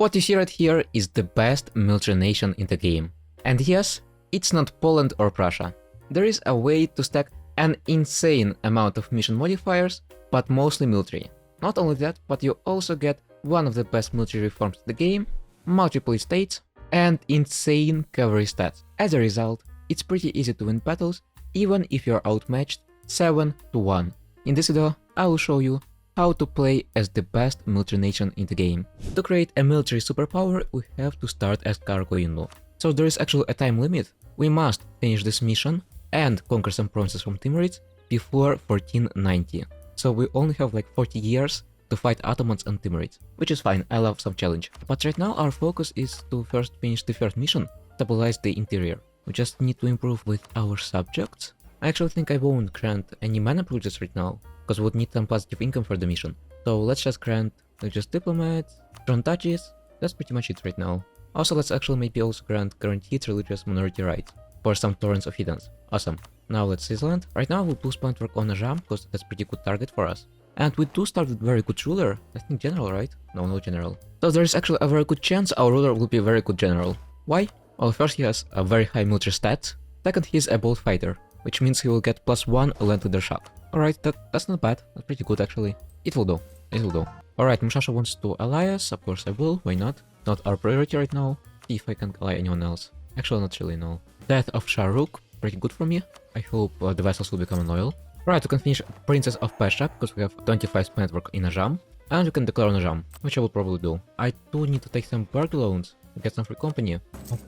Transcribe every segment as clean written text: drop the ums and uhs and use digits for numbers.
What you see right here is the best military nation in the game. And yes, it's not Poland or Prussia. There is a way to stack an insane amount of mission modifiers, but mostly military. Not only that, but you also get one of the best military reforms in the game, multiple states, and insane cavalry stats. As a result, it's pretty easy to win battles, even if you're outmatched 7-1. In this video, I will show you how to play as the best military nation in the game. To create a military superpower, we have to start as cargo unit. So there is actually a time limit. We must finish this mission and conquer some provinces from Timurids before 1490. So we only have like 40 years to fight Ottomans and Timurids, which is fine, I love some challenge. But right now our focus is to first finish the first mission, stabilize the interior. We just need to improve with our subjects. I actually think I won't grant any mana privileges right now, because we would need some positive income for the mission. So let's just grant just diplomats, strong touches, that's pretty much it right now. Also let's actually maybe also grant guaranteed religious minority rights for some torrents of heathens. Awesome. Now let's Switzerland. Right now we'll boost plant work on Ajam, because that's pretty good target for us. And we do start with very good ruler. I think general, right? No general. So there is actually a very good chance our ruler will be a very good general. Why? Well, first he has a very high military stats. Second, he is a bold fighter, which means he will get +1 land leader shock. Alright, that's not bad. That's pretty good actually. It will do. It will do. Alright, Mushasha wants to ally us. Of course I will. Why not? Not our priority right now. See if I can ally anyone else. Actually, not really, no. Death of Shah Rukh. Pretty good for me. I hope the vessels will become loyal. Right, we can finish Princess of Persia, because we have 25 network in Ajam. And we can declare on Ajam, which I will probably do. I do need to take some Berg loans, to get some free company.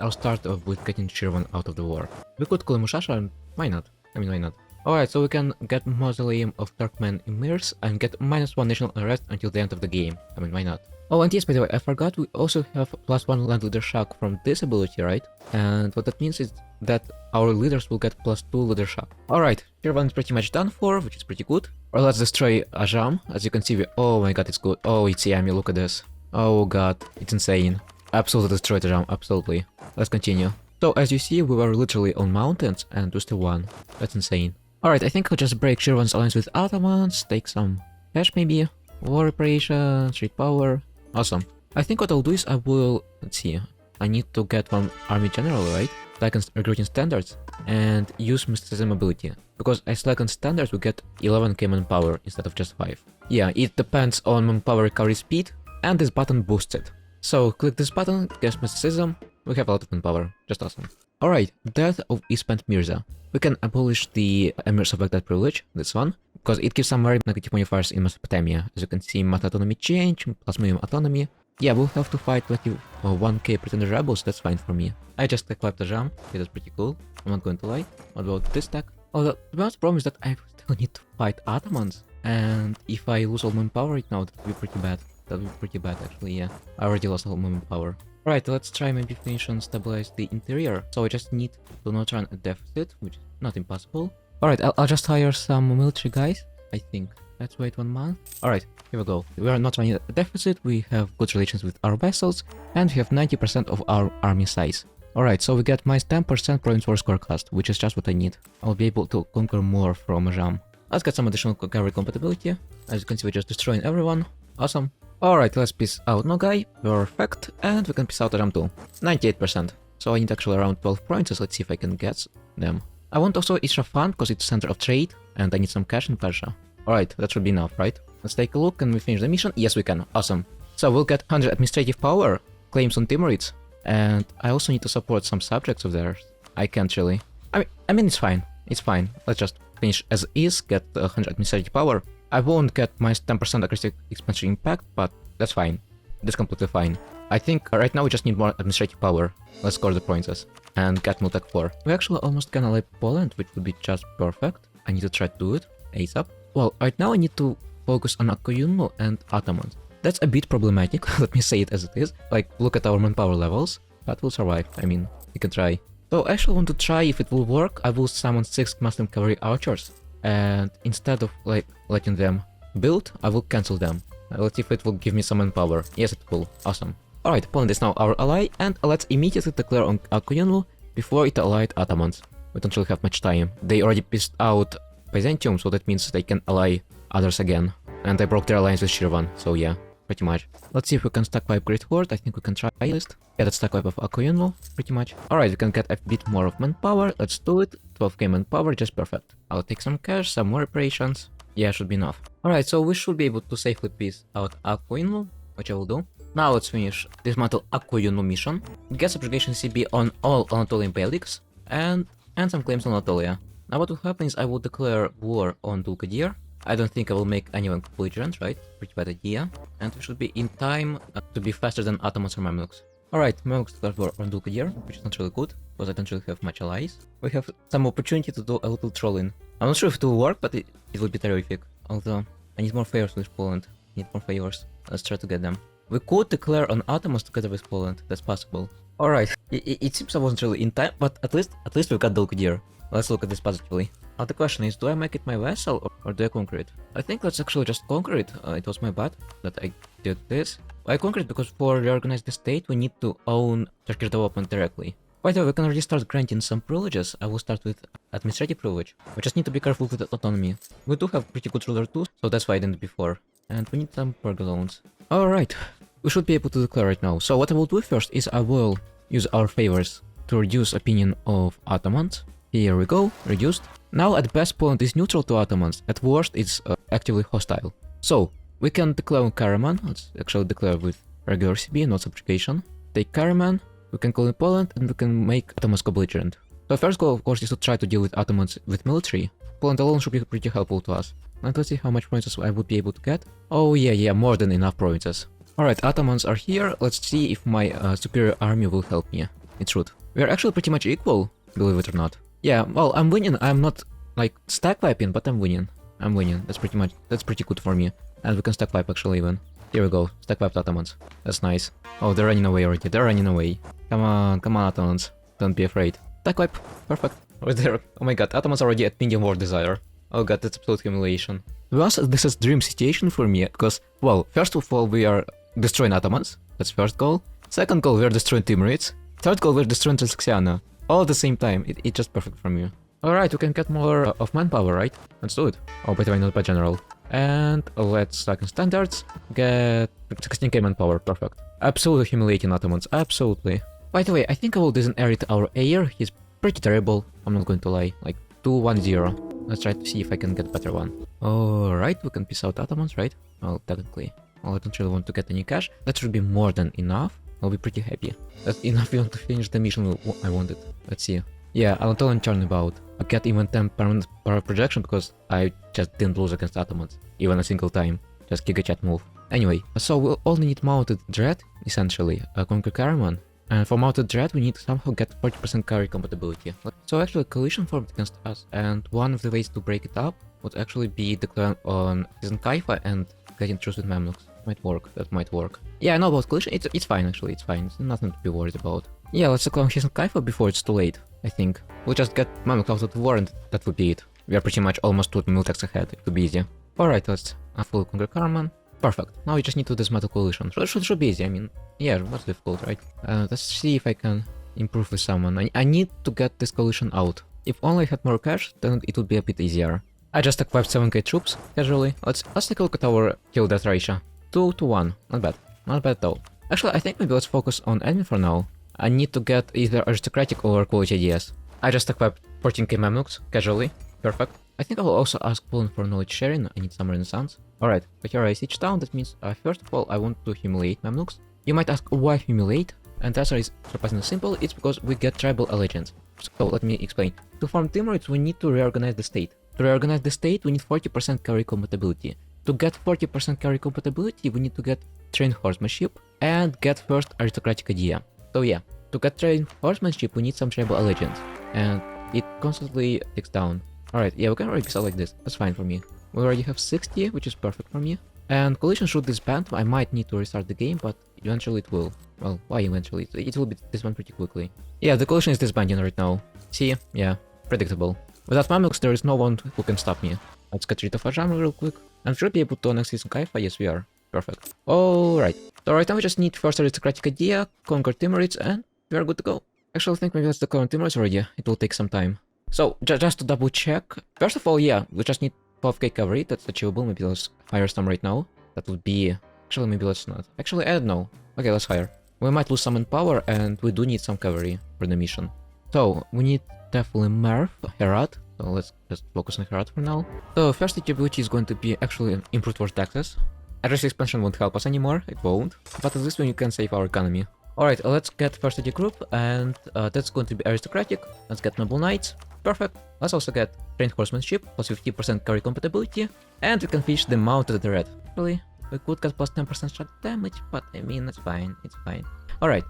I'll start off with getting Shirvan out of the war. We could call Mushasha, and why not? I mean, why not? Alright, so we can get Mausoleum of Turkmen Emirs and get -1 national arrest until the end of the game. I mean, why not? Oh, and yes, by the way, I forgot, we also have +1 land leader shock from this ability, right? And what that means is that our leaders will get +2 leader shock. Alright, Shirvan is pretty much done for, which is pretty good. Or let's destroy Ajam. As you can see, oh my god, it's good. Oh, it's Yami, look at this. Oh god, it's insane. Absolutely destroyed Ajam, absolutely. Let's continue. So, as you see, we were literally on mountains, and we still won. That's insane. Alright, I think I'll just break Shirvan's alliance with Ottomans, take some cash maybe, war reparations, street power. Awesome. I think what I'll do is I will, let's see, I need to get one army general, right? Select on recruiting standards and use mysticism ability. Because I select on standards we get 11k manpower instead of just 5. Yeah, it depends on manpower recovery speed, and this button boosts it. So click this button, get mysticism, we have a lot of manpower, just awesome. Alright, Death of Ispan Mirza. We can abolish the Emirs of Baghdad privilege, this one, because it gives some very negative modifiers in Mesopotamia. As you can see, math autonomy change, plus minimum autonomy. Yeah, we'll have to fight 21k pretender rebels, that's fine for me. I just equipped a jam, okay, that's pretty cool. I'm not going to lie. What about this stack? Oh, the biggest problem is that I still need to fight Ottomans. And if I lose all my power right now, that would be pretty bad. That would be pretty bad actually, yeah. I already lost all my power. Right, let's try maybe finish and stabilize the interior. So I just need to not run a deficit, which is not impossible. Alright, I'll just hire some military guys, I think. Let's wait 1 month. Alright, here we go. We are not running a deficit, we have good relations with our vessels, and we have 90% of our army size. Alright, so we get -10% province war score cost, which is just what I need. I'll be able to conquer more from Ajam. Let's get some additional cavalry compatibility. As you can see, we're just destroying everyone. Awesome. Alright, let's peace out Nogai. Perfect. And we can peace out Ajam too. 98%. So I need actually around 12 provinces. Let's see if I can get them. I want also Isfahan because it's center of trade, and I need some cash in Persia. Alright, that should be enough, right? Let's take a look. Can we finish the mission? Yes, we can. Awesome. So we'll get 100 administrative power, claims on Timurids, and I also need to support some subjects of theirs. I can't really. I mean, it's fine. It's fine. Let's just finish as is, get 100 administrative power. I won't get my 10% aggressive expansion impact, but that's fine. That's completely fine. I think right now we just need more administrative power. Let's score the provinces and get Multech 4. We actually almost can ally Poland, which would be just perfect. I need to try to do it ASAP. Well, right now I need to focus on Akkoyunlu and Ottomans. That's a bit problematic, let me say it as it is. Like, look at our manpower levels, but we'll survive. I mean, we can try. So I actually want to try if it will work. I will summon 6 Muslim cavalry archers, and instead of like letting them build, I will cancel them. Let's see if it will give me some manpower. Yes, it will. Awesome. Alright, Poland is now our ally, and let's immediately declare on Akkoyunlu before it allied Ottomans. We don't really have much time. They already pissed out Byzantium, so that means they can ally others again. And I broke their alliance with Shirvan, so yeah. pretty much. Let's see if we can stack wipe Great Horde. I think we can try this. Yeah, that's stack wipe of Akoyunlu, pretty much. Alright, we can get a bit more of manpower. Let's do it. 12k manpower, just perfect. I'll take some cash, some more reparations. Yeah, should be enough. Alright, so we should be able to safely piece out Akoyunlu, which I will do. Now let's finish dismantle Akoyunlu mission. Get subjugation CB on all Anatolian Beyliks, and some claims on Anatolia. Now what will happen is I will declare war on Dulkadir. I don't think I will make anyone belligerent, right? Pretty bad idea. And we should be in time to be faster than Ottomans or Mamluks. Alright, Mamluks declared war on Dulkadir, which is not really good, because I don't really have much allies. We have some opportunity to do a little trolling. I'm not sure if it will work, but it will be terrific. Although, I need more favors with Poland. I need more favors. Let's try to get them. We could declare on Ottomans together with Poland, that's possible. Alright, it seems I wasn't really in time, but at least we got Dulkadir. Let's look at this positively. Now the question is, do I make it my vassal or do I conquer it? I think let's actually just conquer it. It was my bad that I did this. I conquered it because for reorganize the state we need to own Turkish development directly. By the way, we can already start granting some privileges. I will start with administrative privilege. We just need to be careful with autonomy. We do have pretty good ruler too, so that's why I didn't before. And we need some perk loans. Alright, we should be able to declare right now. So what I will do first is I will use our favors to reduce opinion of Ottomans. Here we go, reduced. Now at best Poland is neutral to Ottomans, at worst it's actively hostile. So, we can declare on Karaman, let's actually declare with regular CB, not subjugation. Take Karaman, we can call in Poland, and we can make Ottomans co-belligerent. So first goal of course is to try to deal with Ottomans with military. Poland alone should be pretty helpful to us. And let's see how much provinces I would be able to get. Oh yeah, more than enough provinces. Alright, Ottomans are here, let's see if my superior army will help me. It should. We are actually pretty much equal, believe it or not. Yeah, well, I'm winning. I'm not like stack wiping, but I'm winning. That's pretty good for me. And we can stack wipe actually even. Here we go, stack wiped Ottomans. That's nice. Oh, they're running away already. They're running away. Come on, Ottomans. Don't be afraid. Stack wipe. Perfect. Right there. Oh my god, Ottomans already at medium war desire. Oh god, that's absolute humiliation. To be honest, this is dream situation for me, because, well, first of all, we are destroying Ottomans. That's first goal. Second goal, we are destroying Timurids. Third goal, we're destroying Transoxiana. All at the same time, it's just perfect for me. Alright, we can get more of manpower, right? Let's do it. Oh, by the way, not by general. And let's stack in standards. Get 16k manpower, perfect. Absolutely humiliating Ottomans, absolutely. By the way, I think I will disinherit our heir. He's pretty terrible, I'm not going to lie. Like 2-1-0. Let's try to see if I can get a better one. Alright, we can piece out Ottomans, right? Well, technically. Well, I don't really want to get any cash. That should be more than enough. I'll be pretty happy. That's enough even to finish the mission I wanted. Let's see. Yeah, Anatolian Turnabout. I get even 10 permanent power projection because I just didn't lose against Ottomans. Even a single time. Just Giga Chat move. Anyway, so we'll only need mounted dread, essentially. Conquer Karaman. And for mounted dread we need to somehow get 40% carry compatibility. So actually a coalition formed against us, and one of the ways to break it up would actually be declaring on Season Kaifa and getting truce with Mamluks. Might work, that might work. Yeah, I know about coalition, it's fine actually, it's fine. It's nothing to be worried about. Yeah, let's declare Season Kaifa before it's too late, I think. We'll just get Mamluks out of the war and that would be it. We are pretty much almost 2 militaries ahead, it would be easy. Alright, let's fully conquer Karaman. Perfect. Now we just need to dismantle coalition. Should be easy, I mean, yeah, what's difficult, right? Let's see if I can improve with someone. I need to get this coalition out. If only I had more cash, then it would be a bit easier. I just acquired 7k troops, casually. Let's take a look at our kill death ratio. 2 to 1, not bad. Not bad at all. Actually, I think maybe let's focus on admin for now. I need to get either aristocratic or quality ideas. I just acquired 14k Mamluks, casually. Perfect. I think I will also ask Poland for knowledge sharing. I need some renaissance. Alright, but here I siege town, that means first of all I want to humiliate Mamluks. You might ask why humiliate? And the answer is surprisingly simple, it's because we get tribal allegiance. So let me explain. To form Timurids we need to reorganize the state. To reorganize the state we need 40% carry compatibility. To get 40% carry compatibility we need to get trained horsemanship and get first aristocratic idea. So yeah, to get trained horsemanship we need some tribal allegiance. And it constantly ticks down. Alright, yeah, we can already piece out like this, that's fine for me. We already have 60, which is perfect for me. And coalition should disband. I might need to restart the game, but eventually it will. Well, why eventually? It will be disbanded pretty quickly. Yeah, the coalition is disbanding right now. See? Yeah, predictable. Without Mamluks, there is no one who can stop me. Let's get rid of Ajam real quick. And should be able to annex Season Kaifa? Yes, we are. Perfect. Alright. So right now we just need first aristocratic idea, conquer Timurids, and we are good to go. Actually, I think maybe let's declare Timurids already. It will take some time. So, just to double check. First of all, yeah, we just need 12k cavalry, that's achievable. Maybe let's fire some right now. That would be Actually, maybe let's not. Actually, I don't know. Okay, let's hire. We might lose some in power, and we do need some cavalry for the mission. So, we need definitely Merv, Herat. So let's just focus on Herat for now. So, first ability is going to be actually improved war taxes. Address expansion won't help us anymore, it won't. But at least you can save our economy. Alright, let's get first AD group, and that's going to be aristocratic. Let's get noble knights. Perfect. Let's also get trained horsemanship, plus 50% carry compatibility, and we can finish the mounted red. Actually, we could get plus 10% shot damage, but I mean, it's fine, it's fine. Alright.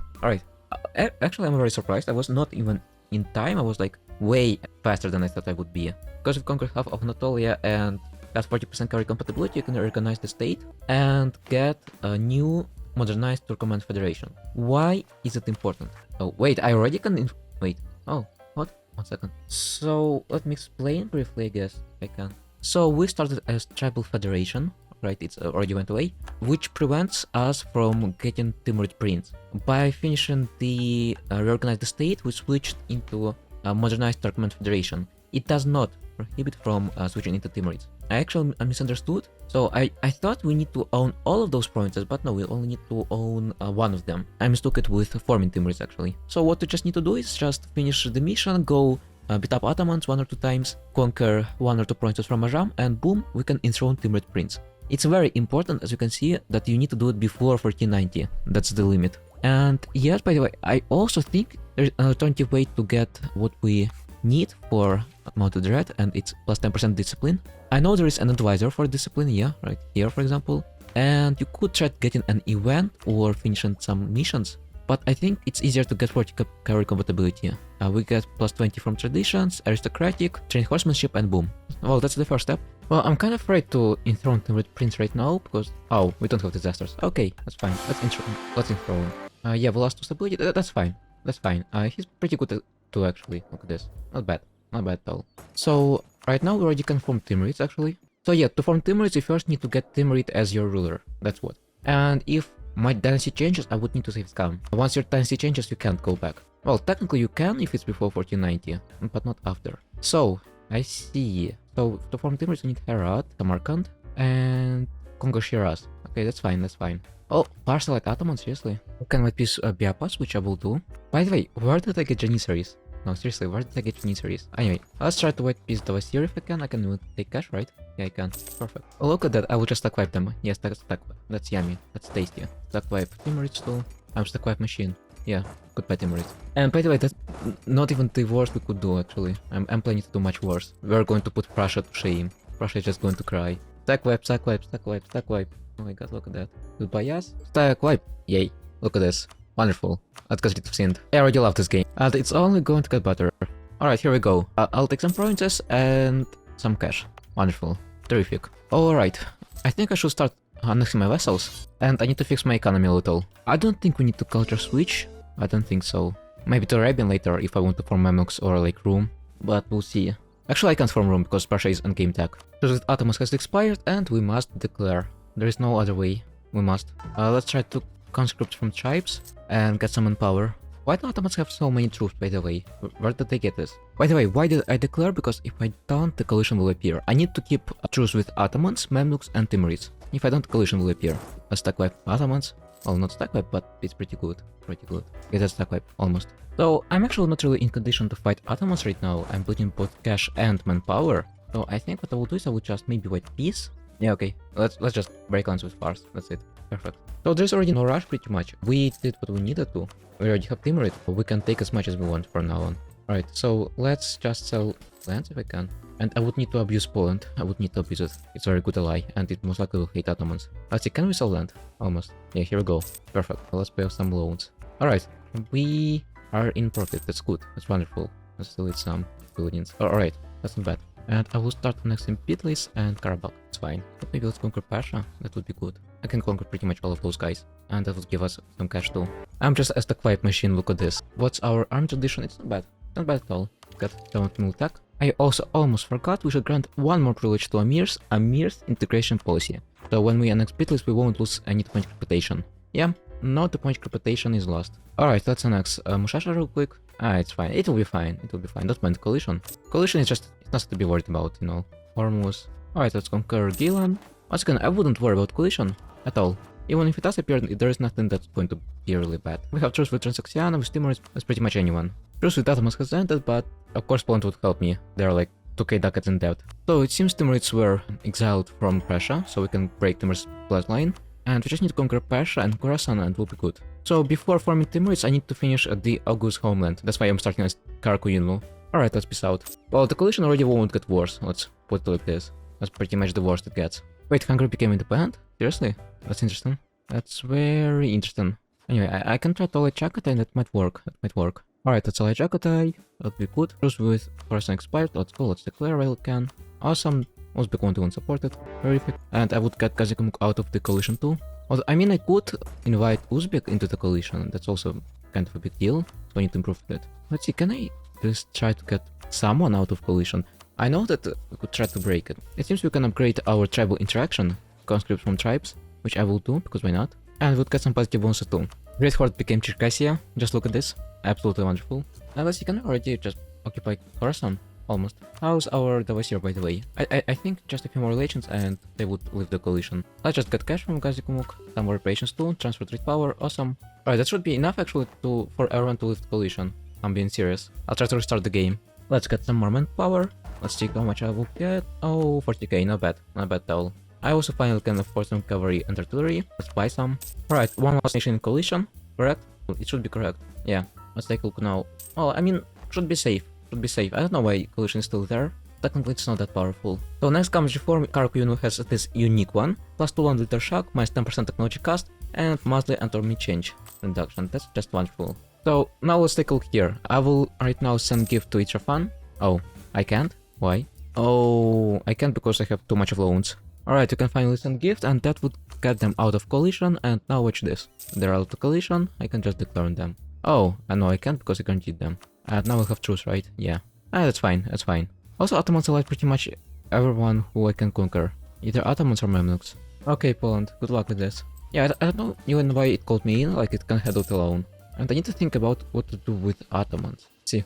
Actually, I'm very surprised. I was not even in time, I was like way faster than I thought I would be. Because we've conquered half of Anatolia and got 40% carry compatibility, you can organize the state and get a new modernized Turkoman Federation. Why is it important? Oh, wait, I already can... Wait, oh, what? 1 second. So, let me explain briefly, I guess, if I can. So, we started as Tribal Federation, right, it's already went away, which prevents us from getting Timurid Prince. By finishing the reorganized state, we switched into a modernized Turkoman Federation. It does not prohibit from switching into Timurids. I actually misunderstood. So I thought we need to own all of those provinces, but no, we only need to own one of them. I mistook it with forming Timurids actually. So what we just need to do is just finish the mission, go beat up Ottomans 1 or 2 times, conquer 1 or 2 provinces from Ajam, and boom, we can enthrone Timurid Prince. It's very important, as you can see, that you need to do it before 1490. That's the limit. And yes, by the way, I also think there's an alternative way to get what we need for mounted red, and it's plus 10% discipline. I know there is an advisor for discipline, yeah, right here for example, and you could try getting an event or finishing some missions, but I think it's easier to get 40 carry compatibility. We get plus 20 from traditions, aristocratic, trained horsemanship, and boom. Well, that's the first step. Well, I'm kind of afraid to enthrone Timurids Prince right now because we don't have disasters. Okay, that's fine. Let's enthrone. Yeah, we lost to stability. That's fine. That's fine. He's pretty good too, actually. Look at this. Not bad. Not bad at all. So right now we already can form Timurids actually. So yeah, to form Timurids you first need to get Timurid as your ruler. That's what. And if my dynasty changes, I would need to save scum. Once your dynasty changes, you can't go back. Well, technically you can if it's before 1490, but not after. So I see. So to form Timurids you need Herat, Samarkand, and conquer Shiraz. Okay, that's fine. That's fine. Oh, Persia like Ottomans, seriously. Can my piece be a pass, which I will do. By the way, where did I get Janissaries? No, seriously, where did I get Janissaries? Anyway, let's try to white piece the Vasir if I can. I can take cash, right? Yeah, I can. Perfect. Oh, look at that, I will just stack wipe them. Yes, stack. That's yummy. That's tasty. Stack wipe Timurids too. I'm stack wipe machine. Yeah, goodbye Timurids. And by the way, that's not even the worst we could do actually. I'm planning to do much worse. We're going to put Prussia to shame. Prussia is just going to cry. Stack wipe, stack wipe, stack wipe, stack wipe. Oh my god, look at that. Goodbye, yes? Stack wipe. Yay. Look at this. Wonderful. Let's get rid of Sind. I already love this game. And it's only going to get better. Alright, here we go. I'll take some provinces and some cash. Wonderful. Terrific. Alright. I think I should start annexing my vessels. And I need to fix my economy a little. I don't think we need to culture switch. I don't think so. Maybe to Arabian later if I want to form Mamluks or like Room. But we'll see. Actually, I can't form Room because Persia is endgame tech. So the Ottomans has expired and we must declare. There is no other way. We must. Let's try to conscript from tribes and get some manpower. Why do Ottomans have so many troops, by the way? Where did they get this? By the way, why did I declare? Because if I don't, the coalition will appear. I need to keep a truce with Ottomans, Mamluks, and Timurids. If I don't, the coalition will appear. A stack wipe Ottomans. Well, not stack wipe, but it's pretty good. Pretty good. Get a stack wipe, almost. So, I'm actually not really in condition to fight Ottomans right now. I'm putting both cash and manpower. So, I think what I will do is I will just maybe white peace. Yeah, okay. Let's just break lines with Fars. That's it. Perfect. So there's already no rush pretty much. We did what we needed to. We already have Timurid, but we can take as much as we want from now on. Alright, so let's just sell lands if I can. And I would need to abuse Poland. I would need to abuse it. It's a very good ally, and it most likely will hate Ottomans. Let's see, can we sell land? Almost. Yeah, here we go. Perfect. Well, let's pay off some loans. Alright, we are in profit. That's good. That's wonderful. Let's still need some buildings. Alright, that's not bad. And I will start annexing Bitlis and Karabakh. It's fine. But maybe let's conquer Persia. That would be good. I can conquer pretty much all of those guys. And that would give us some cash too. I'm just a stack wipe machine, look at this. What's our army tradition? It's not bad. Not bad at all. Got 7 mil attack. I also almost forgot we should grant one more privilege to Amirs. Amirs integration policy. So when we annex Bitlis, we won't lose any point reputation. Yeah, no 2 point reputation is lost. Alright, let's annex Mushasha real quick. It's fine. It will be fine. It will be fine. Don't mind coalition. Coalition is just, it's nothing to be worried about, you know. Hormuz. Alright, let's conquer Gilan. Once again, I wouldn't worry about coalition at all. Even if it does appear, there is nothing that's going to be really bad. We have truce with Zoroastrian, with Timurids, with pretty much anyone. Truce with Ottomans has ended, but of course Poland would help me. They're like 2k ducats in debt. So it seems Timurids were exiled from Prussia, so we can break Timurids' bloodline. And we just need to conquer Persia and Khorasan and we'll be good. So before forming Timurids, I need to finish the August homeland. That's why I'm starting as Karakuyunlu. Alright, let's peace out. Well, the coalition already won't get worse. Let's put it like this. That's pretty much the worst it gets. Wait, Hungary became independent? Seriously? That's interesting. That's very interesting. Anyway, I can try to Allied Chagatai and that might work. Alright, let's Allied Chagatai. That'll be good. Truce with Khorasan expired. Let's go, let's declare while we can. Awesome. Uzbek won't even support it. Terrific. And I would get Kazakh out of the coalition too. Although, I mean, I could invite Uzbek into the coalition. That's also kind of a big deal. So I need to improve that. Let's see, can I just try to get someone out of coalition? I know that we could try to break it. It seems we can upgrade our tribal interaction, conscripts from tribes, which I will do, because why not? And we'll get some positive bonuses too. Great Horde became Circassia. Just look at this. Absolutely wonderful. And let's see, can I already just occupy Khorasan? Almost. How's our Davasir, by the way? I think just a few more relations and they would leave the coalition. Let's just get cash from Gazikumuk, some more reparations too, transfer trade power, awesome. Alright, that should be enough actually for everyone to leave the coalition. I'm being serious. I'll try to restart the game. Let's get some more manpower. Let's see how much I will get. Oh, 40k, not bad at all. I also finally can afford some cavalry and artillery. Let's buy some. Alright, one last nation in coalition, correct? It should be correct. Yeah, let's take a look now. Well, I mean, should be safe. I don't know why coalition is still there. Technically it's not that powerful. So next comes reform. Karakuyunlu has this unique one. Plus 2 liter shock, minus 10% technology cost, and monthly and army change reduction. That's just wonderful. So now let's take a look here. I will right now send gift to Itrafan. Oh, I can't? Why? Oh, I can't because I have too much of loans. Alright, you can finally send gift and that would get them out of coalition, and now watch this. They're out of coalition, I can just declare them. Oh, and no I can't because I guaranteed them. And now we'll have truce, right? Yeah. That's fine. Also, Ottomans allied pretty much everyone who I can conquer. Either Ottomans or Mamluks. Okay, Poland, good luck with this. Yeah, I don't know even why it called me in, like it can handle it alone. And I need to think about what to do with Ottomans. See,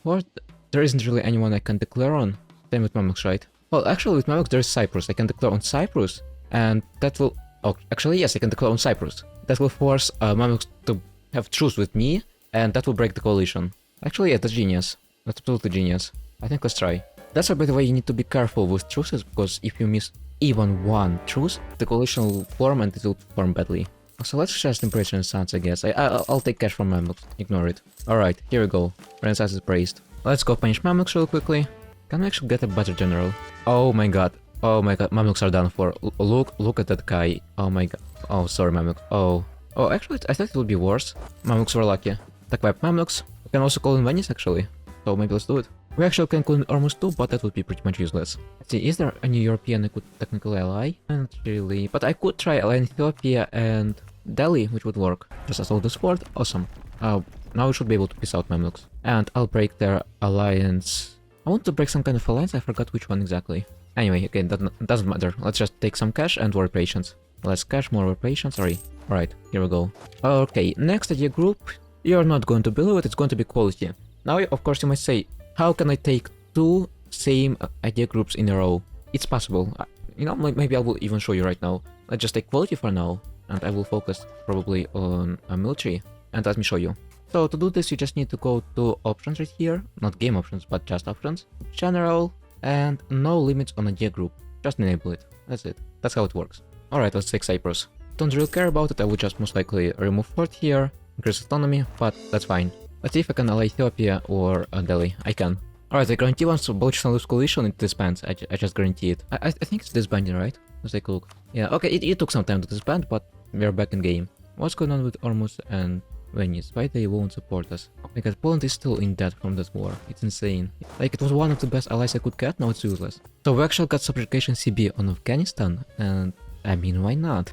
there isn't really anyone I can declare on. Same with Mamluks, right? Well, actually with Mamluks there is Cyprus. I can declare on Cyprus, and that will... Oh, actually yes, I can declare on Cyprus. That will force Mamluks to have truce with me, and that will break the coalition. Actually, yeah, that's genius. That's absolutely genius. I think let's try. That's why, by the way, you need to be careful with truces, because if you miss even one truce, the coalition will form and it will form badly. So let's just embrace Renaissance, I guess. I'll take cash from Mamluks. Ignore it. Alright, here we go. Renaissance is praised. Let's go punish Mamluks real quickly. Can I actually get a better general? Oh my god. Mamluks are done for. Look at that guy. Oh my god. Oh, sorry, Mamluks. Oh, actually, I thought it would be worse. Mamluks were lucky. Attack by Mamluks. We can also call in Venice, actually. So maybe let's do it. We actually can call in Ormus too, but that would be pretty much useless. Let's see, is there any European I could technically ally? Not really. But I could try allying Ethiopia and Delhi, which would work. Just assault this fort. Awesome. Now we should be able to peace out Mamluks. And I'll break their alliance. I want to break some kind of alliance, I forgot which one exactly. Anyway, okay, that doesn't matter. Let's just take some cash and war patience. Let's cash more war patience, sorry. Alright, here we go. Okay, next idea group. You're not going to below it, it's going to be quality. Now, of course, you might say, how can I take two same idea groups in a row? It's possible. You know, maybe I will even show you right now. Let's just take quality for now, and I will focus probably on a military. And let me show you. So to do this, you just need to go to options right here. Not game options, but just options. General, and no limits on idea group. Just enable it. That's it. That's how it works. Alright, let's take Cyprus. Don't really care about it, I would just most likely remove fort here. Increase autonomy, but that's fine. Let's see if I can ally Ethiopia or Delhi. I can. Alright, I guarantee once Balochistan lose coalition, it disbands. I just guarantee it. I think it's disbanding, right? Let's take a look. Yeah, okay, it took some time to disband, but we're back in game. What's going on with Ormus and Venice? Why they won't support us? Because Poland is still in debt from that war. It's insane. Like, it was one of the best allies I could get, now it's useless. So we actually got subjugation CB on Afghanistan, and I mean, why not?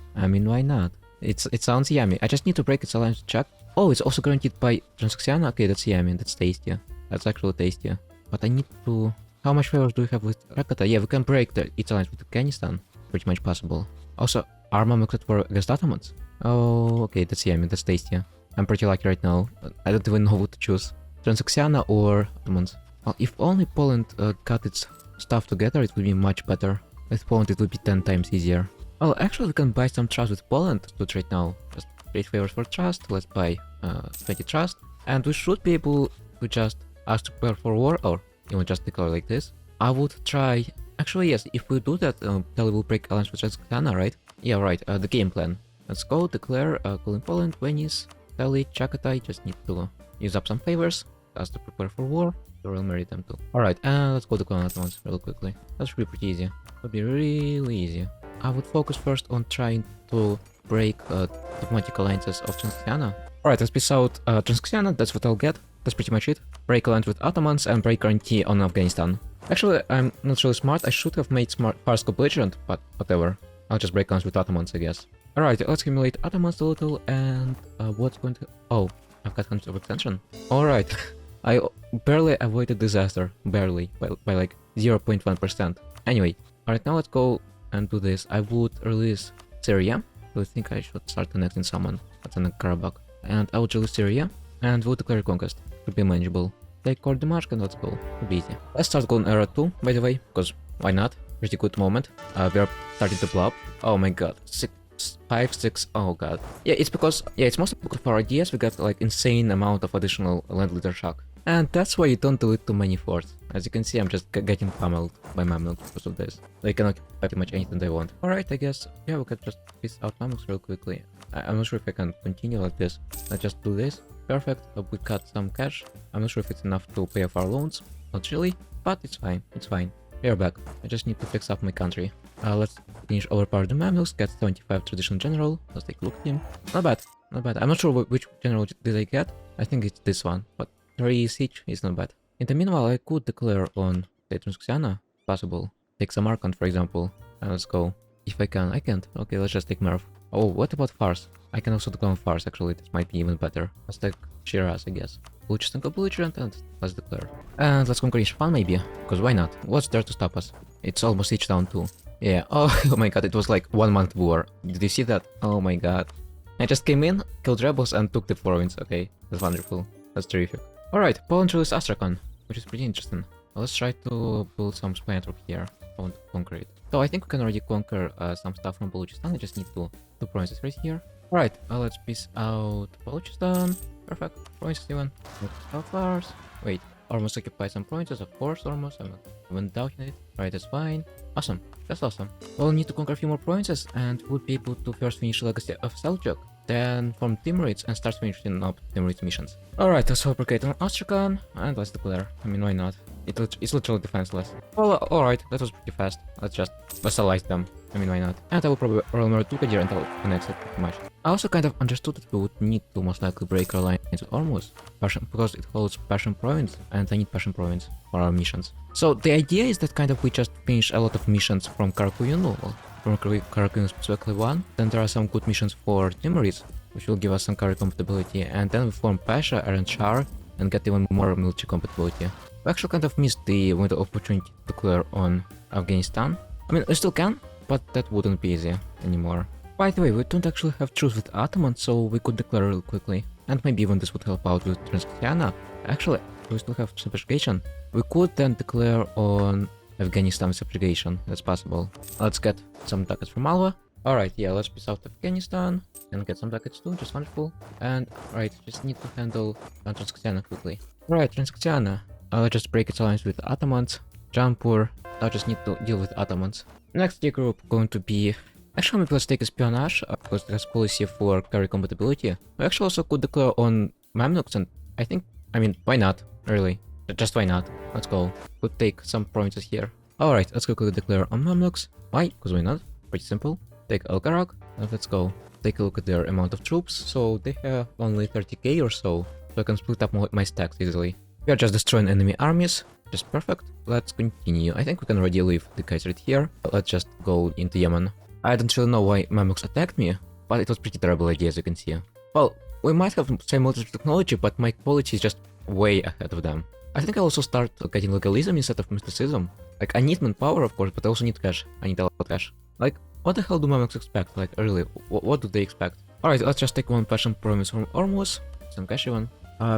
It sounds yummy. I just need to break its alliance check. Oh, it's also guaranteed by Transaction. Okay, that's yummy. That's tasty. That's actually tasty. But I need to... How much favors do we have with Rakata? Yeah, we can break its alliance with Afghanistan. Pretty much possible. Also, are Mamluks for against Ottomans? Oh, okay, that's yummy. That's tasty. I'm pretty lucky right now. I don't even know what to choose. Transaction or Ottomans? Well, if only Poland got its stuff together, it would be much better. With Poland, it would be 10 times easier. Well, actually, we can buy some trust with Poland to trade now. Just trade favors for trust. Let's buy 20 trust. And we should be able to just ask to prepare for war, or even just declare like this. I would try... Actually, yes, if we do that, Italy will break alliance with Transylvania, right? Yeah, right, the game plan. Let's go, declare, calling Poland, Venice, Italy, Chagatai, just need to use up some favors, ask to prepare for war, the Royal Maritime too. Alright, let's go declare at once, real quickly. That should be pretty easy. Would be really easy. I would focus first on trying to break diplomatic alliances of Transylvania. Alright, let's peace out Transylvania, that's what I'll get. That's pretty much it. Break alliance with Ottomans and break guarantee on Afghanistan. Actually, I'm not really smart. I should have made Farsko belligerent, but whatever. I'll just break alliance with Ottomans, I guess. Alright, let's accumulate Ottomans a little, and what's going to... Oh, I've got countries of extension. Alright, I barely avoided disaster. Barely. By like 0.1%. Anyway, alright, now let's go and do this. I would release Syria. So I think I should start connecting someone. That's in Karabakh. And I would release Syria, and we'll declare conquest. Should be manageable. Take Court Demarche and let's go. Should be easy. Let's start Golden Era 2, by the way, because why not? Pretty good moment. We are starting to blow up. Oh my god. 5, 6, oh god. Yeah, it's because, it's mostly because of our ideas. We got like insane amount of additional land leader shock. And that's why you don't delete too many forts. As you can see, I'm just getting pummeled by Mamluks because of this. They can occupy pretty much anything they want. Alright, I guess, yeah, we could just piece out Mamluks real quickly. I'm not sure if I can continue like this. Let's just do this. Perfect, we cut some cash. I'm not sure if it's enough to pay off our loans. Not really, but it's fine, it's fine. We are back. I just need to fix up my country. Let's finish overpower the Mamluks, get 75 traditional general. Let's take a look at him. Not bad, not bad. I'm not sure which general did I get. I think it's this one, but 3 siege is not bad. In the meanwhile, I could declare on the Transylvania, possible. Take Samarkand, for example, and let's go. If I can, I can't. Okay, let's just take Merv. Oh, what about Fars? I can also declare on Fars, actually, this might be even better. Let's take Shiraz, I guess. Balochistan go belligerent, and let's declare. And let's conquer Isfahan, maybe, because why not? What's there to stop us? It's almost siege down too. Yeah, oh my god, it was like 1 month war. Did you see that? Oh my god. I just came in, killed rebels, and took the province. Okay, that's wonderful. That's terrific. Alright, Poland released Astrakhan, which is pretty interesting. Let's try to build some supply network here. I want to conquer it. So I think we can already conquer some stuff from Balochistan. I just need to 2 provinces right here. Alright, let's peace out Balochistan. Perfect. Provinces even. How far? Wait, almost occupy some provinces, of course, almost. I'm not even doubting it. Right, that's fine. Awesome. That's awesome. We'll need to conquer a few more provinces and we'll be able to first finish Legacy of Seljuk, then form Timurids and start finishing up Timurids missions. Alright, let's fabricate on Astrakhan and let's declare. I mean, why not? It's literally defenseless. Well, alright, that was pretty fast. Let's just vassalize them. I mean, why not? And I will probably roll more Tukadir until it connects it pretty much. I also kind of understood that we would need to most likely break our alliance with Ormuz, because it holds Persian province, and I need Persian province for our missions. So the idea is that kind of we just finish a lot of missions from Karakuyunu, from Karakuyunu specifically 1, then there are some good missions for Timurids, which will give us some carry compatibility, and then we form Pasha, Aaron Shah, and get even more military compatibility. We actually kind of missed the window of opportunity to clear on Afghanistan. I mean, we still can, but that wouldn't be easy anymore. By the way, we don't actually have truce with Ottomans, so we could declare real quickly. And maybe even this would help out with Transylvania. Actually, we still have subjugation. We could then declare on Afghanistan subjugation. That's possible. Let's get some ducats from Alva. Alright, yeah, let's peace out Afghanistan and get some ducats too, just wonderful. And, alright, just need to handle Transylvania quickly. Alright, Transylvania. Let's just break its alliance with Ottomans. Jampur. I just need to deal with Ottomans. Next tier group going to be... Actually, maybe let's take espionage, because it has policy for carry compatibility. We actually also could declare on Mamluks, and I mean, why not, really? Just why not? Let's go. Could take some provinces here. Alright, let's quickly declare on Mamluks. Why? Because why not? Pretty simple. Take Algarak, and let's go. Take a look at their amount of troops, so they have only 30k or so I can split up my stacks easily. We are just destroying enemy armies. Just perfect. Let's continue. I think we can already leave the Kaiserate here. Let's just go into Yemen. I don't really know why Mamluks attacked me, but it was pretty terrible idea, as you can see. Well, we might have same military technology, but my quality is just way ahead of them. I think I'll also start getting legalism instead of mysticism. Like, I need manpower, of course, but I also need cash. I need a lot of cash. Like, what the hell do Mamluks expect? Like, really, what do they expect? Alright, let's just take one Persian province from Ormuz. Some cash even.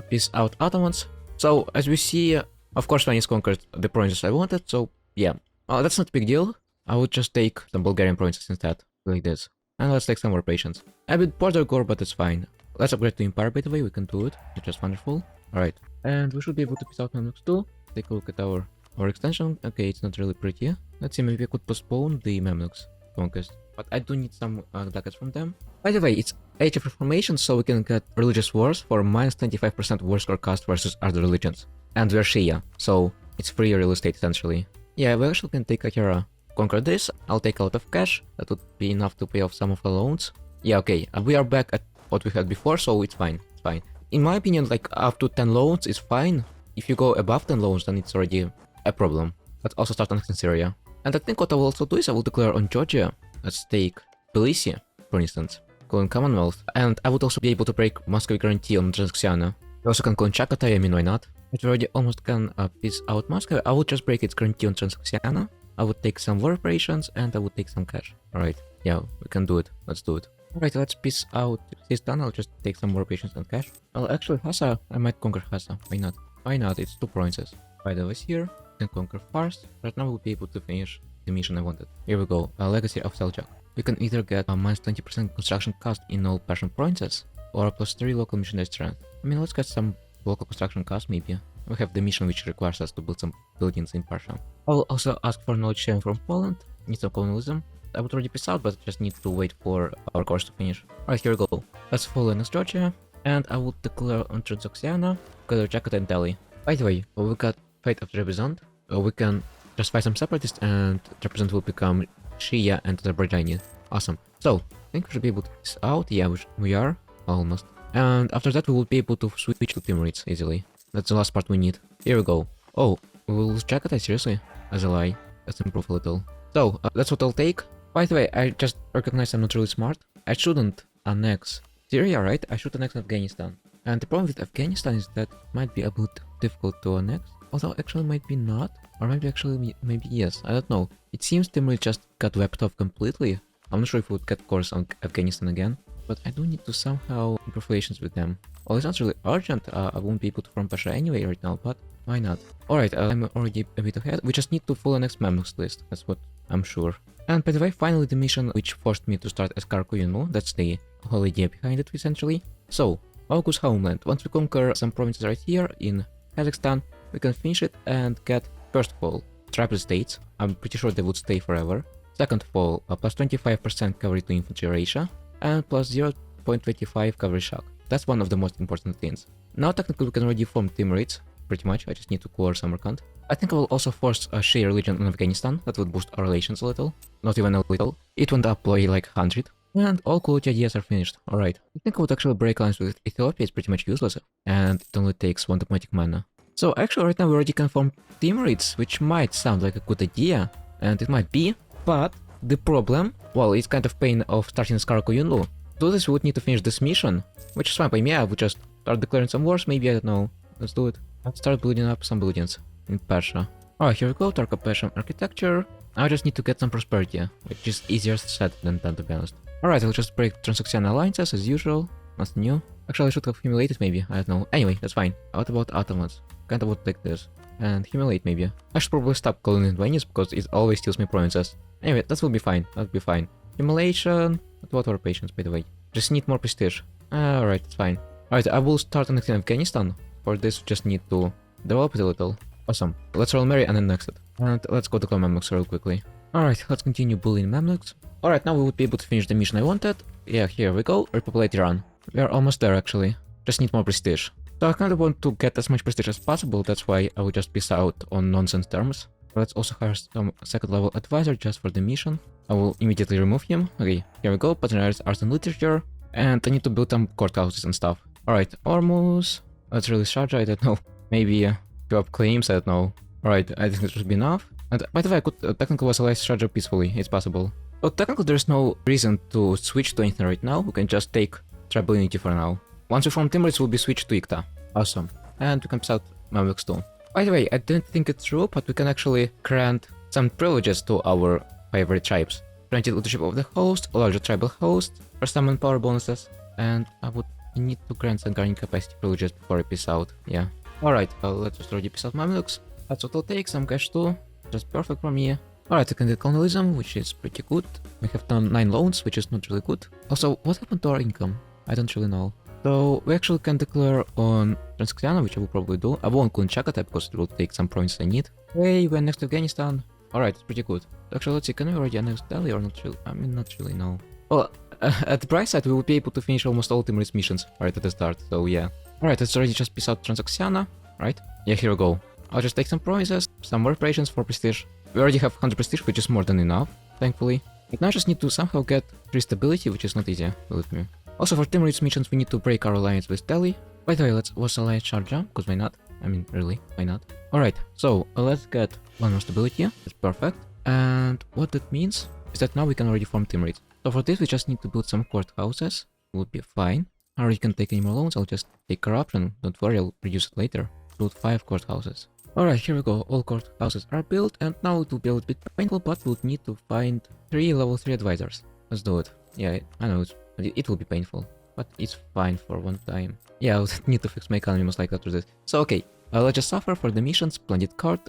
Peace out Ottomans. So, as we see, of course, Venice conquered the provinces I wanted, so yeah. That's not a big deal. I would just take some Bulgarian provinces instead. like this. And let's take some more patience. A bit border gore, but it's fine. Let's upgrade to Empire, by the way, we can do it. It's just wonderful. Alright, and we should be able to piece out Mamluks too. Take a look at our extension. Okay, it's not really pretty. Let's see, maybe I could postpone the Mamluks conquest. But I do need some ducats from them. By the way, it's Age of Reformation, so we can get religious wars for minus 25% war score cost versus other religions. And we're Shia, so it's free real estate essentially. Yeah, we actually can take Akira. Conquer this, I'll take a lot of cash, that would be enough to pay off some of the loans. Yeah, okay, we are back at what we had before, so it's fine, it's fine. In my opinion, like up to 10 loans is fine. If you go above 10 loans, then it's already a problem. Let's also start annexing Syria. And I think what I will also do is I will declare on Georgia. Let's take Prussia, for instance. Clone Commonwealth. And I would also be able to break Muscovy guarantee on Transoxiana. We also can clone Chagatai, I mean, why not? But we already almost can piece out Muscovy. I would just break its guarantee on Transoxiana. I would take some war operations and I would take some cash. Alright, yeah, we can do it. Let's do it. Alright, let's piece out this done. I'll just take some war operations and cash. Well, actually, Hassa, I might conquer Hassa. Why not? Why not? It's 2 provinces. By the way, here, we can conquer Fars. Right now, we'll be able to finish the mission I wanted. Here we go, a Legacy of Seljuk. We can either get a minus 20% construction cost in all Persian provinces, or a plus 3 local mission strength. I mean, let's get some local construction cost maybe. We have the mission which requires us to build some buildings in Persia. I will also ask for knowledge sharing from Poland, need some colonialism. I would already piece out, but just need to wait for our course to finish. Alright, here we go. Let's follow in Georgia, and I will declare on Transoxiana, gather Jakarta and Delhi. By the way, we got Fate of Trebizond. We can just fight some separatists and Trebizond will become Shia and Azerbaijani. Awesome. So, I think we should be able to piece out. Yeah, we are. Almost. And after that we will be able to switch to Timurids easily. That's the last part we need. Here we go. Oh, we will lose Jakarta, seriously? As a lie. Let's improve a little. So, that's what I'll take. By the way, I just recognize I'm not really smart. I shouldn't annex Syria, right? I should annex Afghanistan. And the problem with Afghanistan is that it might be a bit difficult to annex. Although actually might be not. Or maybe yes. I don't know. It seems Timur just got wiped off completely. I'm not sure if we would get course on Afghanistan again. But I do need to somehow improve relations with them. Well, it's not really urgent. I won't be able to form Persia anyway right now, but why not? Alright, I'm already a bit ahead. We just need to full annex Mamluks list. That's what I'm sure. And by the way, finally the mission which forced me to start as Karkoyunlu. That's the whole idea behind it, essentially. So, August homeland. Once we conquer some provinces right here in Kazakhstan, we can finish it and get, first of all, tribal states. I'm pretty sure they would stay forever. Second of all, plus 25% cavalry to infantry ratio, and plus 0.25 cavalry shock. That's one of the most important things. Now technically we can already form Timurids, pretty much. I just need to coerce Samarkand. I think I will also force a Shia religion in Afghanistan. That would boost our relations a little. Not even a little. It went up by like 100. And all quality ideas are finished. Alright. I think I would actually break lines with Ethiopia. It's pretty much useless. And it only takes 1 diplomatic mana. So actually right now we already can form Timurids, which might sound like a good idea. And it might be. But the problem, well, it's kind of pain of starting as Karkoyunlu. To do this we would need to finish this mission. Which is fine by me. I would just start declaring some wars, maybe, I don't know. Let's do it. Let's start building up some buildings in Persia. Alright, here we go, Turco-Persian architecture. I just need to get some prosperity, which is easier said than done, to be honest. Alright, I'll just break Transoxiana alliances as usual. Nothing new. Actually, I should have humiliated maybe, I don't know. Anyway, that's fine. What about Ottomans? Kinda would take this. And humiliate maybe. I should probably stop calling it Venice because it always steals my provinces. Anyway, that will be fine. That'll be fine. Humiliation. What about our patience, by the way? Just need more prestige. Alright, it's fine. Alright, I will start annexing Afghanistan. For this, we just need to develop it a little. Awesome. Let's roll Mary and then next it. And let's go to Mamluks real quickly. Alright, let's continue bullying Mamluks. Alright, now we would be able to finish the mission I wanted. Yeah, here we go. Repopulate Iran. We are almost there, actually. Just need more prestige. So I kind of want to get as much prestige as possible. That's why I will just piece out on nonsense terms. Let's also hire some second level advisor just for the mission. I will immediately remove him. Okay, here we go. Patronize Art and Literature. And I need to build some courthouses and stuff. Alright, Ormuz. Let's release Sharjah, I don't know. Maybe give up claims, I don't know. Alright, I think that should be enough. And by the way, I could technically vassalize Sharjah peacefully, it's possible. But technically there's no reason to switch to anything right now. We can just take tribal unity for now. Once we form Timurids, we'll be switched to Ikta. Awesome. And we can piece out Mamluks too. By the way, I didn't think it through, but we can actually grant some privileges to our favorite tribes. Granted leadership of the host, a larger tribal host, or summon power bonuses, and I would need to grant some guarding capacity privileges before I piece out. Yeah. Alright, let's just already piece out Mamluks. That's what I'll take, some cash too. Just perfect for me. Alright, we can get colonialism, which is pretty good. We have done 9 loans, which is not really good. Also, what happened to our income? I don't really know. So, we actually can declare on Transaxiana, which I will probably do. I won't clean Chagatai because it will take some provinces I need. Hey, we're next to Afghanistan. Alright, it's pretty good. Actually, let's see, can we already annex Delhi or not really? I mean, not really, no. Well, at the bright side, we will be able to finish almost all Timurids missions right at the start, so yeah. Alright, let's already just piece out Transaxiana, right? Yeah, here we go. I'll just take some provinces, some more operations for prestige. We already have 100 prestige, which is more than enough, thankfully. But now I just need to somehow get 3 stability, which is not easy, believe me. Also, for Timurids missions, we need to break our alliance with Delhi. By the way, let's was alliance Sharjah, because why not? I mean, really, why not? Alright, so let's get 1 more stability, that's perfect. And what that means is that now we can already form Timurids. So for this, we just need to build some courthouses, would be fine. I already can't take any more loans, I'll just take corruption, don't worry, I'll reduce it later. Build 5 courthouses. Alright, here we go, all courthouses are built, and now it will be a little bit painful, but we'll need to find 3 level 3 advisors. Let's do it. Yeah, I know it will be painful, but it's fine for one time. Yeah, I'll need to fix my economy most likely after this. So okay, let's just suffer for the missions, splendid card,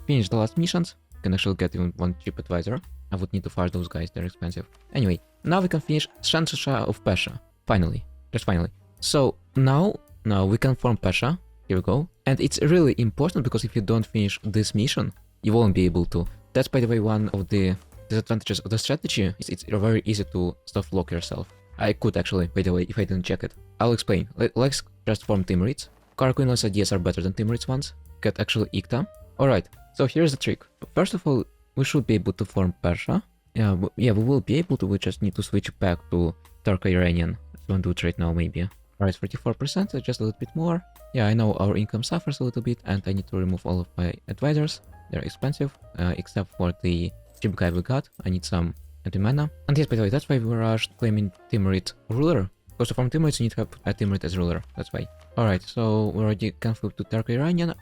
finish the last missions. Can actually get even 1 cheap advisor. I would need to fire those guys, they're expensive. Anyway, now we can finish Censorship of Persia. Finally, just finally. So now we can form Persia. Here we go. And it's really important because if you don't finish this mission, you won't be able to. That's, by the way, one of the disadvantages of the strategy. It's very easy to soft lock yourself. I could actually, by the way, if I didn't check it. I'll explain. Let's just form Timurids. Carquinless ideas are better than Timurids ones. Get actually Ikta. Alright, so here's the trick. First of all, we should be able to form Persia. Yeah, we will be able to. We just need to switch back to Turco-Iranian. Don't do it right now, maybe. Alright, 44%, so just a little bit more. Yeah, I know our income suffers a little bit, and I need to remove all of my advisors. They're expensive, except for the cheap guy we got. I need some anti-mana. And yes, by the way, that's why we rushed claiming Timurid ruler. Because to form Timurids, you need to have a Timurid as ruler. That's why. Alright, so we already can flip to Turco-Iranian.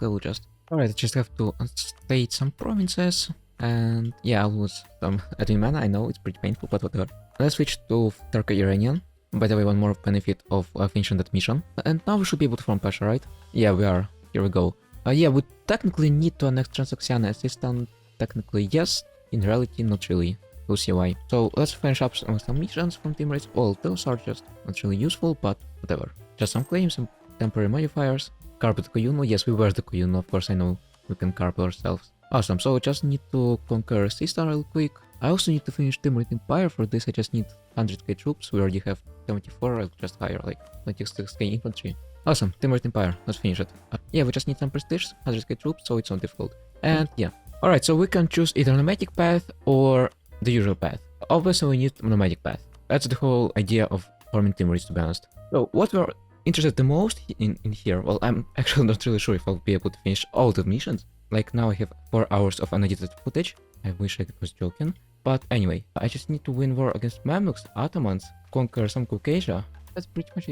We'll just... Alright, I just have to state some provinces. And yeah, I'll lose some anti-mana. I know, it's pretty painful, but whatever. Let's switch to Turco-Iranian. By the way, one more benefit of finishing that mission. And now we should be able to form Persia, right? Yeah, we are. Here we go. Yeah, we technically need to annex Transaxiana assistant. Technically, yes. In reality, not really. We'll see why. So let's finish up some missions from Timurids. All those are just not really useful, but whatever. Just some claims, some temporary modifiers. Carpet Koyuno. Yes, we were the Koyuno. Of course, I know we can carpet ourselves. Awesome. So just need to conquer Sistan real quick. I also need to finish Timurid Empire. For this, I just need 100k troops. We already have 74. I'll just hire like 26k infantry. Awesome. Timurid Empire. Let's finish it. Yeah, we just need some prestige, 100k troops, so it's not difficult. And yeah. Alright, so we can choose either nomadic path or the usual path. Obviously, we need nomadic path. That's the whole idea of forming Timurids, to be honest. So what we're interested the most in here, well, I'm actually not really sure if I'll be able to finish all the missions. Like now I have 4 hours of unedited footage. I wish I was joking. But anyway, I just need to win war against Mamluks, Ottomans, conquer some Caucasia. That's pretty much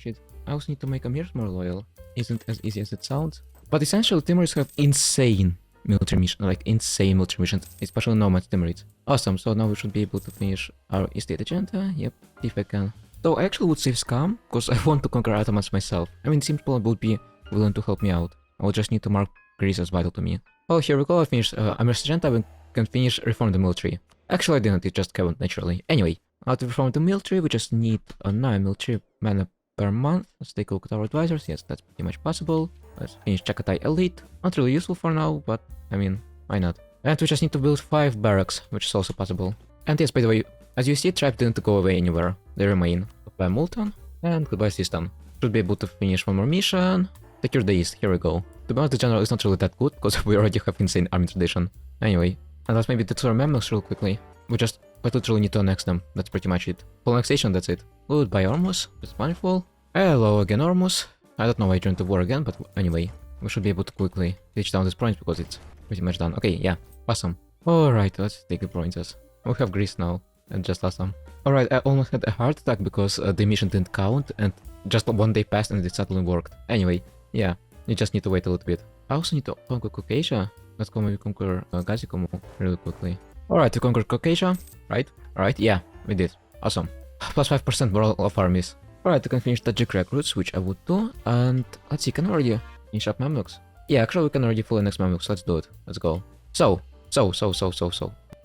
it. I also need to make Amirs more loyal. Isn't as easy as it sounds. But essentially, Timurids have insane military missions, especially nomad Timurids. Awesome, so now we should be able to finish our estate agenda. Yep, if I can. So I actually would save Scam, because I want to conquer Ottomans myself. I mean, it seems Poland would be willing to help me out. I will just need to mark Greece as vital to me. Oh, here we go, I finished Amir's agenda, we can finish reform the military. Actually, I didn't, it just happened naturally. Anyway, to reform the military, we just need 9 military mana per month. Let's take a look at our advisors. Yes, that's pretty much possible. Let's finish Chagatai Elite. Not really useful for now, but I mean, why not? And we just need to build 5 barracks, which is also possible. And yes, by the way, as you see, tribes didn't go away anywhere. They remain. Goodbye Multan, and goodbye Sistan. Should be able to finish one more mission. Secure the East, here we go. To be honest, the general is not really that good, because we already have insane army tradition. Anyway, and let's maybe declare Mamluks real quickly. We just quite literally need to annex them, that's pretty much it. Full annexation, that's it. Goodbye Ormus, that's wonderful. Hello again Ormus. I don't know why I joined the war again, but anyway, we should be able to quickly reach down this province because it's pretty much done. Okay, yeah, awesome. Alright, let's take the provinces. We have Greece now, and just awesome. Alright, I almost had a heart attack because the mission didn't count, and just 1 day passed and it suddenly worked. Anyway, yeah, you just need to wait a little bit. I also need to conquer Caucasia. Let's go maybe conquer Gazikomo really quickly. Alright, we conquered Caucasia, right? Alright, yeah, we did. Awesome. Plus 5% moral of armies. Alright, we can finish Tajik recruits, which I would do, and let's see, can we already finish up Mamluks? Yeah, actually we can already full annex Mamluks, let's do it. Let's go. So, So.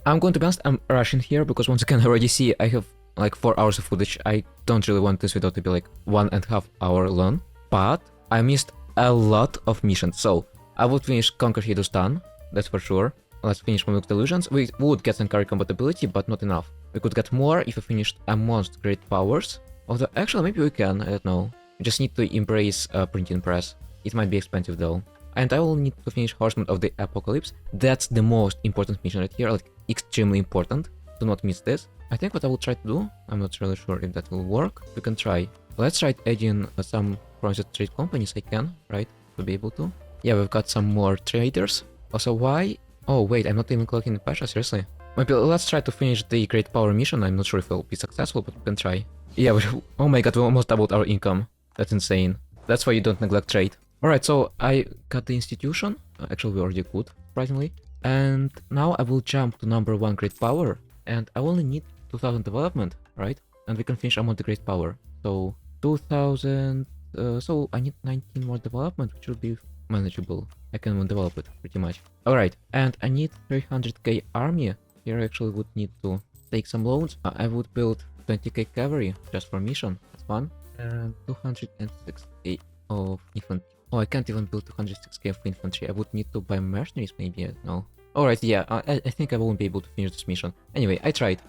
I'm going to be honest, I'm rushing here because once again I already see I have like 4 hours of footage. I don't really want this video to be like 1.5 hour long, but I missed a lot of missions. So I would finish Conquer Hindustan, that's for sure. Let's finish Mamluks Delusions. We would get some carry compatibility, but not enough. We could get more if we finished Amongst Great Powers. Although actually maybe we can, I don't know. We just need to embrace printing press. It might be expensive though. And I will need to finish Horsemen of the Apocalypse. That's the most important mission right here, like extremely important. Do not miss this. I think what I will try to do, I'm not really sure if that will work. We can try. Let's try adding some promised trade companies I can, right? To be able to. Yeah, we've got some more traders. Also, why? Oh wait, I'm not even collecting the Persia, seriously? Maybe let's try to finish the Great Power mission. I'm not sure if we'll be successful, but we can try. Yeah, oh my god, we almost doubled our income. That's insane. That's why you don't neglect trade. Alright, so I got the institution. Actually, we already could, surprisingly. And now I will jump to number 1 Great Power. And I only need 2000 development, right? And we can finish among the Great Power. So 2000... so I need 19 more development, which will be manageable. I can develop it pretty much. Alright, and I need 300k army. Here I actually would need to take some loans. I would build 20k cavalry just for mission. That's fun. And 206k of infantry. Oh, I can't even build 206k of infantry. I would need to buy mercenaries maybe. No. Alright, yeah, I think I won't be able to finish this mission. Anyway, I tried.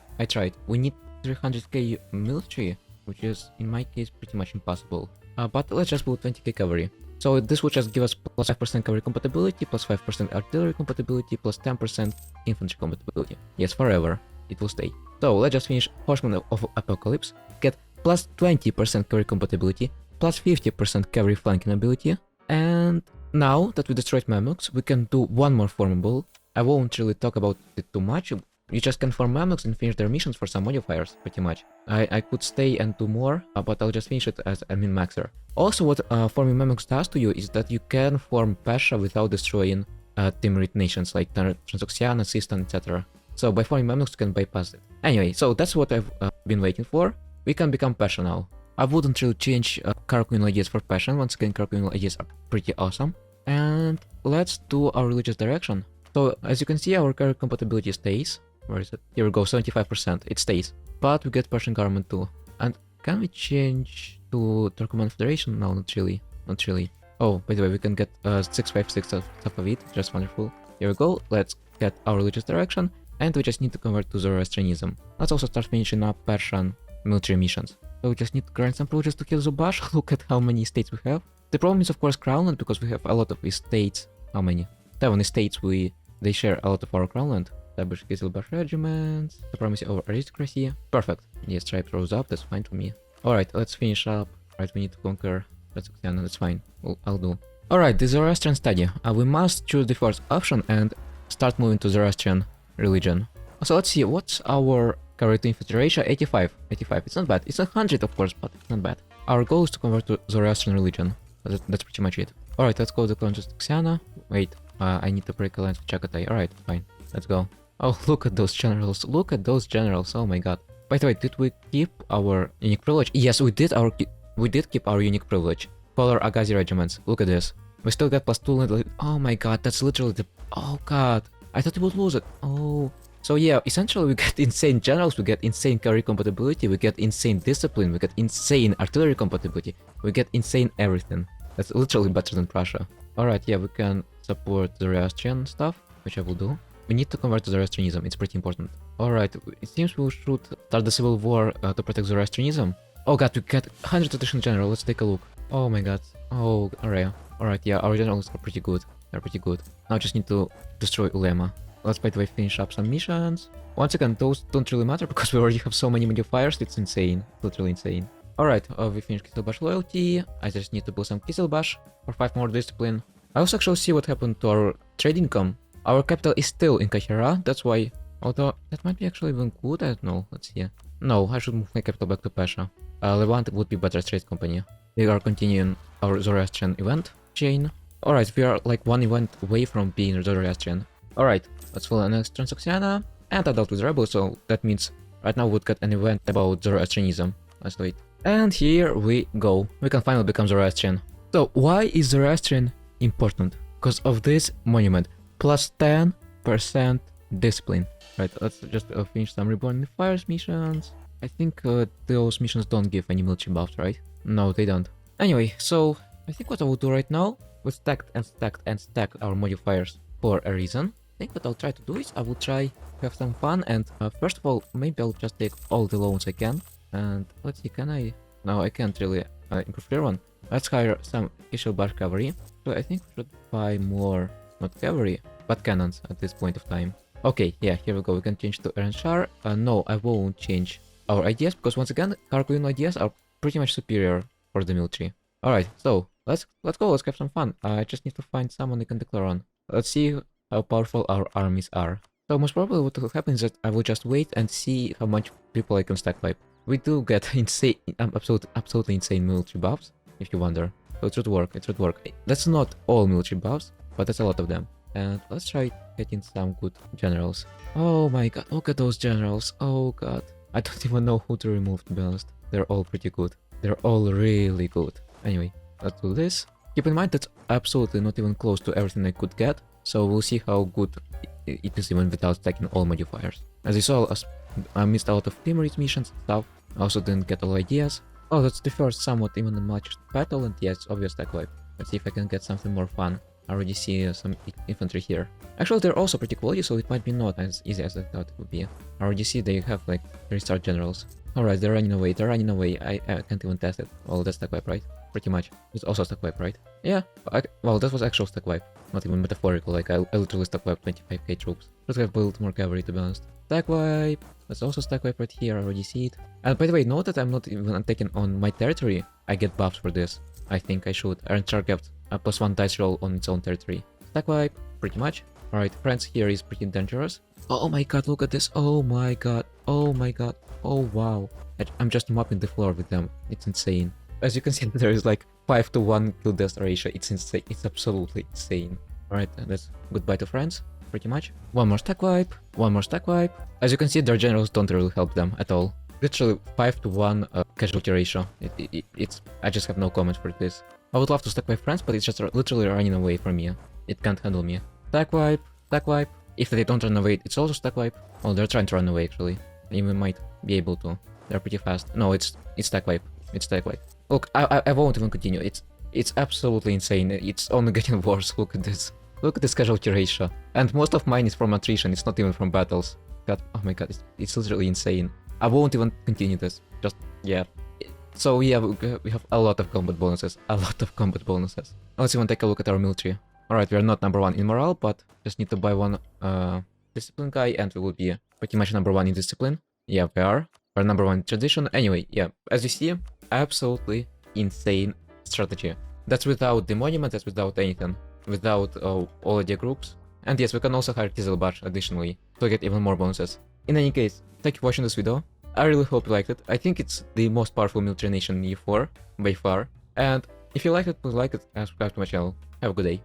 We need 300k military, which is in my case pretty much impossible. But let's just build 20k cavalry. So this would just give us plus 5% cavalry compatibility, plus 5% artillery compatibility, plus 10% infantry compatibility. Yes, forever. It will stay. So let's just finish Horsemen of Apocalypse, get plus 20% cavalry compatibility, plus 50% cavalry flanking ability, and now that we destroyed Mamluks, we can do one more formable. I won't really talk about it too much. You just can form Mamluks and finish their missions for some modifiers, pretty much. I could stay and do more, but I'll just finish it as a min-maxer. Also, what forming Mamluks does to you is that you can form Persia without destroying Timurid nations like Transoxiana, Sistan, etc. So by forming Mamluks, you can bypass it. Anyway, so that's what I've been waiting for. We can become Persia now. I wouldn't really change Carqueen ideas for Persian. Once again, Carqueen ideas are pretty awesome. And let's do our religious direction. So as you can see, our current compatibility stays. Where is it? Here we go, 75%. It stays. But we get Persian government too. And can we change to Turkoman Federation? No, not really. Not really. Oh, by the way, we can get 656 of Safavid. Just wonderful. Here we go. Let's get our religious direction. And we just need to convert to Zoroastrianism. Let's also start finishing up Persian military missions. So we just need to grant some projects to kill Zubash. Look at how many estates we have. The problem is of course Crownland, because we have a lot of estates. How many? 7 estates. They share a lot of our Crownland. Establish Kizilbash regiments. Supremacy over aristocracy. Perfect. Yes, tribe rose up. That's fine for me. Alright, let's finish up. Right, we need to conquer Transoxiana. That's fine. Well, I'll do. Alright, the Zoroastrian study. We must choose the first option and start moving to Zoroastrian religion. So let's see, what's our cavalry to infantry ratio? 85. 85. It's not bad. It's 100 of course, but it's not bad. Our goal is to convert to Zoroastrian religion. That's pretty much it. Alright, let's go to Transoxiana. Wait, I need to break alliance with Chagatai. Alright, fine. Let's go. Oh, look at those generals. Look at those generals. Oh my god. By the way, did we keep our unique privilege? Yes, we did keep our unique privilege. Color Agazi regiments. Look at this. We still got plus 2. Oh my god, that's literally the... Oh god. I thought we would lose it. Oh. So yeah, essentially we get insane generals, we get insane cavalry compatibility, we get insane discipline, we get insane artillery compatibility, we get insane everything. That's literally better than Prussia. Alright, yeah, we can support Zoroastrian stuff, which I will do. We need to convert to Zoroastrianism, it's pretty important. Alright, it seems we should start the civil war to protect Zoroastrianism. Oh god, we get 100 additional general, let's take a look. Oh my god. Oh, alright, yeah, our generals are pretty good. They're pretty good. Now I just need to destroy Ulema. Let's, by the way, finish up some missions. Once again, those don't really matter because we already have so many modifiers, it's insane. Literally insane. Alright, we finished Kiselbash loyalty. I just need to build some Kiselbash for 5 more discipline. I also actually see what happened to our trade income. Our capital is still in Kahira, that's why... Although, that might be actually even good, I don't know, let's see. No, I should move my capital back to Persia. Levant would be better trade company. We are continuing our Zoroastrian event chain. Alright, we are like 1 event away from being Zoroastrian. Alright, let's follow next Transoxiana. And I dealt with rebels, so that means right now we would get an event about Zoroastrianism. Let's do it. And here we go. We can finally become Zoroastrian. So why is Zoroastrian important? Because of this monument. Plus 10 50% discipline. Right, let's just finish some Reborn in the Fires missions. I think those missions don't give any military buffs, right? No, they don't. Anyway, so I think what I will do right now, we stacked and stacked and stacked our modifiers for a reason. I think what I'll try to do is I will try to have some fun, and first of all, maybe I'll just take all the loans I can. And let's see, can I? No, I can't really improve their one. Let's hire some official bar cavalry. So I think we should buy more, not cavalry, but cannons at this point of time. Okay, yeah, here we go. We can change to Erenchar. No, I won't change our ideas because once again, Carcoon ideas are pretty much superior for the military. Alright, so let's go, let's have some fun. I just need to find someone I can declare on. Let's see how powerful our armies are. So most probably what will happen is that I will just wait and see how much people I can stack wipe. We do get insane, absolutely insane military buffs, if you wonder. So it should work, it should work. That's not all military buffs, but that's a lot of them. And let's try getting some good generals. Oh my god, look at those generals. Oh god. I don't even know who to remove, to be honest. They're all pretty good. They're all really good. Anyway, let's do this. Keep in mind that's absolutely not even close to everything I could get. So we'll see how good it is even without stacking all modifiers. As you saw, I missed a lot of Timurids missions and stuff. I also didn't get all ideas. Oh, that's the first somewhat even matched battle, and yes, obvious stack wipe. Let's see if I can get something more fun. I already see some infantry here. Actually, they're also pretty quality, so it might be not as easy as I thought it would be. I already see they have like 3-star generals. Alright, they're running away, I can't even test it. Well, that's stack wipe, right? Pretty much. It's also stack wipe, right? Yeah, well, that was actual stack wipe. Not even metaphorical, like I literally stack wipe 25k troops. Should have built more cavalry, to be honest. Stack wipe. That's also stack wipe right here, I already see it. And by the way, note that I'm not even taking on my territory. I get buffs for this. I think I should. Erenchar kept a +1 dice roll on its own territory. Stack wipe, pretty much. Alright, France here is pretty dangerous. Oh my god, look at this. Oh my god. Oh my god. Oh wow. I'm just mopping the floor with them. It's insane. As you can see, there is like 5-to-1 kill death ratio. It's insane. It's absolutely insane. Alright, that's goodbye to France. Pretty much. One more stack wipe. One more stack wipe. As you can see, their generals don't really help them at all. Literally 5-to-1 casualty ratio. It's I just have no comment for this. I would love to stack wipe France, but it's just literally running away from me. It can't handle me. Stack wipe. Stack wipe. If they don't run away, it's also stack wipe. Well, they're trying to run away actually. Even might be able to. They're pretty fast. No, it's stack wipe. It's stack wipe. Look, I won't even continue. It's absolutely insane. It's only getting worse. Look at this. Look at this casualty ratio. And most of mine is from attrition. It's not even from battles. God, oh my god, it's literally insane. I won't even continue this. Just, yeah. So yeah, we have a lot of combat bonuses. A lot of combat bonuses. Let's even take a look at our military. Alright, we are not #1 in morale, but just need to buy one discipline guy and we will be pretty much #1 in discipline. Yeah, we are. We're #1 in tradition. Anyway, yeah, as you see, absolutely insane strategy. That's without the monument, that's without anything. Without all of the groups. And yes, we can also hire Kizelbarge additionally to get even more bonuses. In any case, thank you for watching this video. I really hope you liked it. I think it's the most powerful military nation in EU4 by far. And if you liked it, please like it and subscribe to my channel. Have a good day.